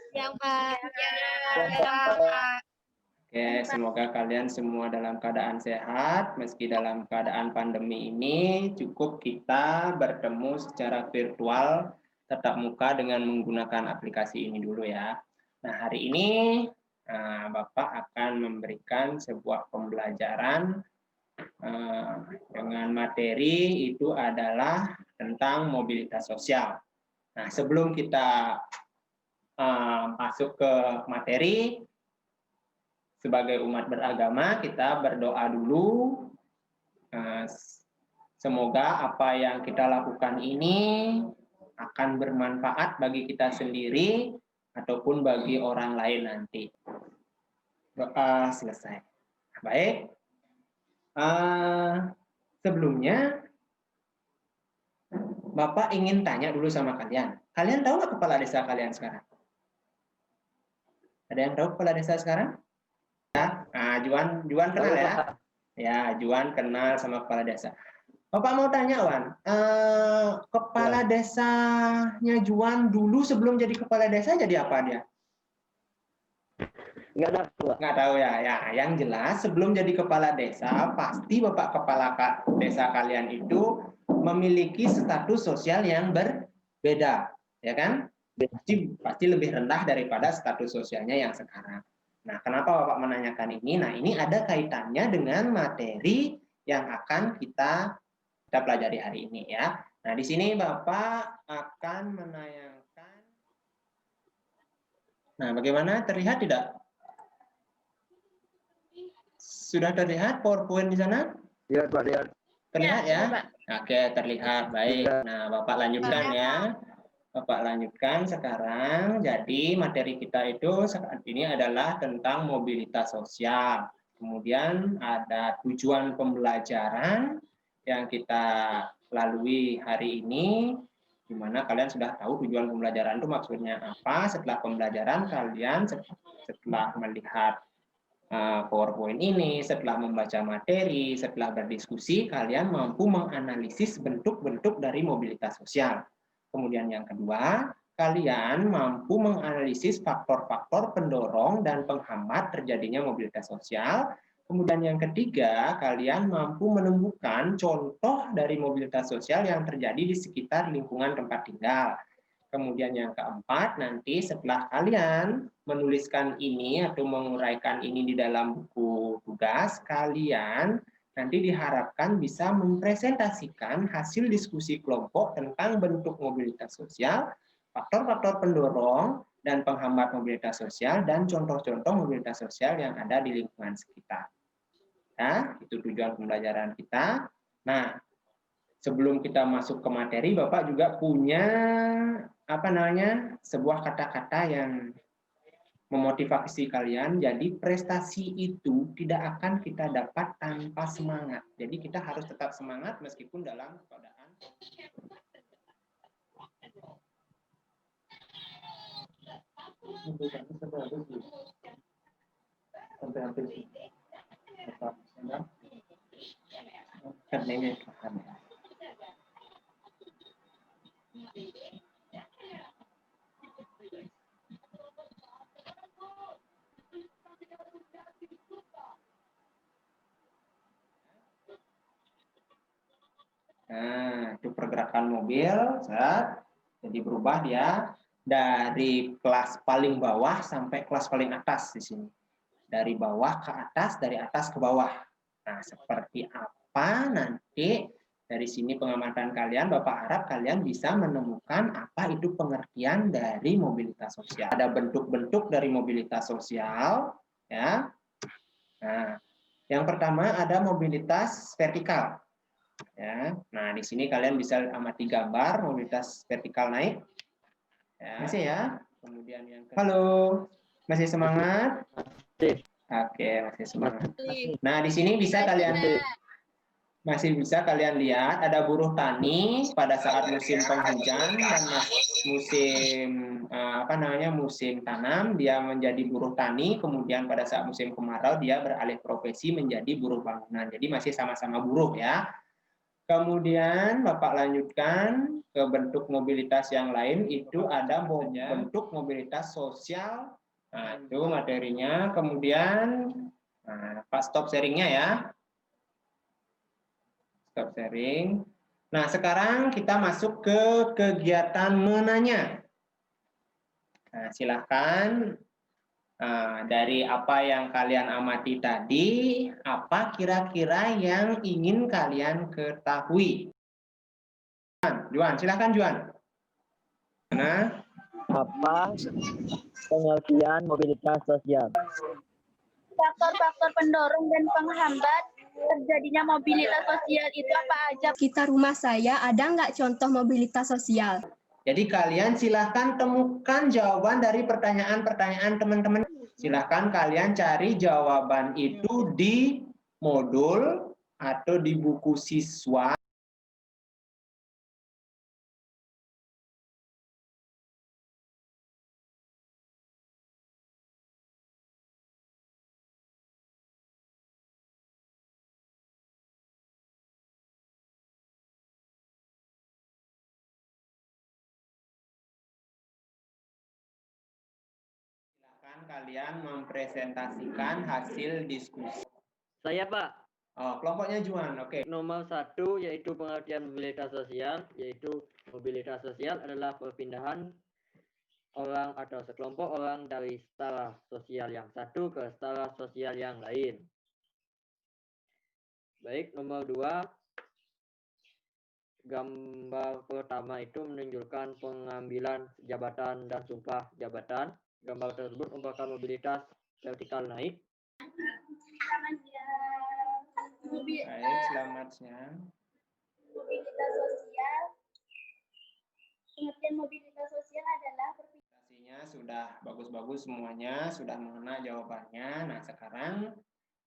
Siang, Pak. Oke, semoga kalian semua dalam keadaan sehat, meski dalam keadaan pandemi ini cukup kita bertemu secara virtual tatap muka dengan menggunakan aplikasi ini dulu ya. Nah, hari ini Bapak akan memberikan sebuah pembelajaran dengan materi itu adalah tentang mobilitas sosial. Nah, sebelum kita masuk ke materi, sebagai umat beragama kita berdoa dulu. Semoga apa yang kita lakukan ini akan bermanfaat bagi kita sendiri ataupun bagi orang lain nanti. Doa selesai. Baik. Sebelumnya Bapak ingin tanya dulu sama kalian. Kalian tahu nggak kepala desa kalian sekarang? Ada yang tahu kepala desa sekarang? Nah, Juan kenal ya? Ya, Juan kenal sama kepala desa. Bapak mau tanya, Wan, kepala desanya Juan dulu sebelum jadi kepala desa jadi apa dia? Nggak tahu ya. Ya, yang jelas sebelum jadi kepala desa, pasti Bapak kepala desa kalian itu memiliki status sosial yang berbeda, ya kan? Pasti lebih rendah daripada status sosialnya yang sekarang. Nah, kenapa Bapak menanyakan ini? Nah, ini ada kaitannya dengan materi yang akan kita pelajari hari ini ya. Nah, di sini Bapak akan menayangkan. Nah, bagaimana? Terlihat tidak? Sudah terlihat PowerPoint di sana? Iya, Pak, lihat. Terlihat ya? Pak. Oke, terlihat. Baik. Nah, Bapak lanjutkan ya. Bapak lanjutkan sekarang. Jadi materi kita itu saat ini adalah tentang mobilitas sosial. Kemudian ada tujuan pembelajaran yang kita lalui hari ini, di mana kalian sudah tahu tujuan pembelajaran itu maksudnya apa. Setelah pembelajaran kalian setelah melihat PowerPoint ini, setelah membaca materi, setelah berdiskusi, kalian mampu menganalisis bentuk-bentuk dari mobilitas sosial. Kemudian yang kedua, kalian mampu menganalisis faktor-faktor pendorong dan penghambat terjadinya mobilitas sosial. Kemudian yang ketiga, kalian mampu menemukan contoh dari mobilitas sosial yang terjadi di sekitar lingkungan tempat tinggal. Kemudian yang keempat, nanti setelah kalian menuliskan ini atau menguraikan ini di dalam buku tugas, kalian nanti diharapkan bisa mempresentasikan hasil diskusi kelompok tentang bentuk mobilitas sosial, faktor-faktor pendorong dan penghambat mobilitas sosial, dan contoh-contoh mobilitas sosial yang ada di lingkungan sekitar. Nah, itu tujuan pembelajaran kita. Nah, sebelum kita masuk ke materi, Bapak juga punya sebuah kata-kata yang memotivasi kalian. Jadi prestasi itu tidak akan kita dapat tanpa semangat. Jadi kita harus tetap semangat meskipun dalam keadaan Nah, itu pergerakan mobil, jadi berubah dia dari kelas paling bawah sampai kelas paling atas di sini. Dari bawah ke atas, dari atas ke bawah. Nah, seperti apa nanti dari sini pengamatan kalian, Bapak harap kalian bisa menemukan apa itu pengertian dari mobilitas sosial. Ada bentuk-bentuk dari mobilitas sosial, ya. Nah, yang pertama ada mobilitas vertikal. Ya, nah di sini kalian bisa amati gambar mobilitas vertikal naik. Ya, masih ya. Kemudian yang halo, masih semangat? Oke, masih semangat. Nah di sini bisa kalian lihat ada buruh tani pada saat musim penghujan dan musim tanam dia menjadi buruh tani. Kemudian pada saat musim kemarau dia beralih profesi menjadi buruh bangunan. Jadi masih sama-sama buruh ya. Kemudian Bapak lanjutkan ke bentuk mobilitas yang lain, itu ada bentuk mobilitas sosial. Nah, itu materinya. Kemudian Pak stop sharingnya ya. Stop sharing. Nah, sekarang kita masuk ke kegiatan menanya. Nah, silahkan dari apa yang kalian amati tadi, apa kira-kira yang ingin kalian ketahui? Juan, silahkan Juan. Nah, Apa pengertian mobilitas sosial? Faktor-faktor pendorong dan penghambat terjadinya mobilitas sosial itu apa aja? Sekitar rumah saya ada nggak contoh mobilitas sosial? jadi kalian silahkan temukan jawaban dari pertanyaan-pertanyaan teman-teman. Silahkan kalian cari jawaban itu di modul atau di buku siswa. Silahkan kalian mempresentasikan hasil diskusi. Saya, Pak. Oh, kelompoknya Juan, oke. Nomor 1 yaitu pengertian mobilitas sosial, yaitu mobilitas sosial adalah perpindahan orang atau sekelompok orang dari skala sosial yang satu ke skala sosial yang lain. Baik, nomor 2, gambar pertama itu menunjukkan pengambilan jabatan dan sumpah jabatan. Gambar tersebut merupakan mobilitas vertikal naik. Baik, selamat siang. Mobilitas sosial. Pengertian mobilitas sosial adalah Presentasinya sudah bagus-bagus semuanya, sudah mengena jawabannya. Nah, sekarang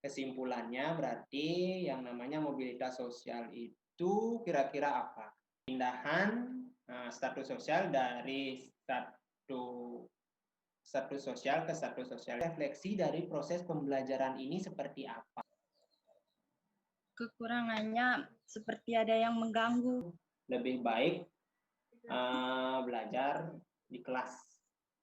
kesimpulannya berarti yang namanya mobilitas sosial itu kira-kira apa? Pindahan status sosial dari status sosial ke status sosial. Refleksi dari proses pembelajaran ini seperti apa? kekurangannya seperti ada yang mengganggu. Lebih baik belajar di kelas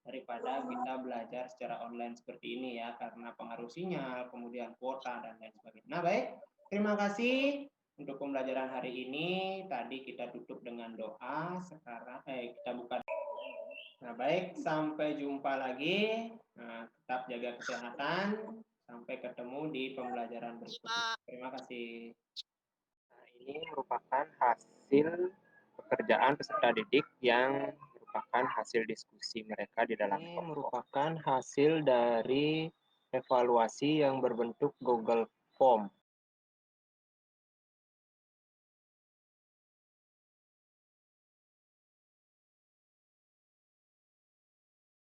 daripada kita belajar secara online seperti ini ya, karena pengaruh sinyal, kemudian kuota dan lain sebagainya. Nah, baik, terima kasih untuk pembelajaran hari ini. Tadi kita tutup dengan doa, sekarang kita buka. Nah, baik, sampai jumpa lagi. Nah, tetap jaga kesehatan. Sampai ketemu di pembelajaran berikutnya. Terima kasih. Nah, ini merupakan hasil pekerjaan peserta didik yang merupakan hasil diskusi mereka di dalam kelompok. Ini merupakan hasil dari evaluasi yang berbentuk Google Form.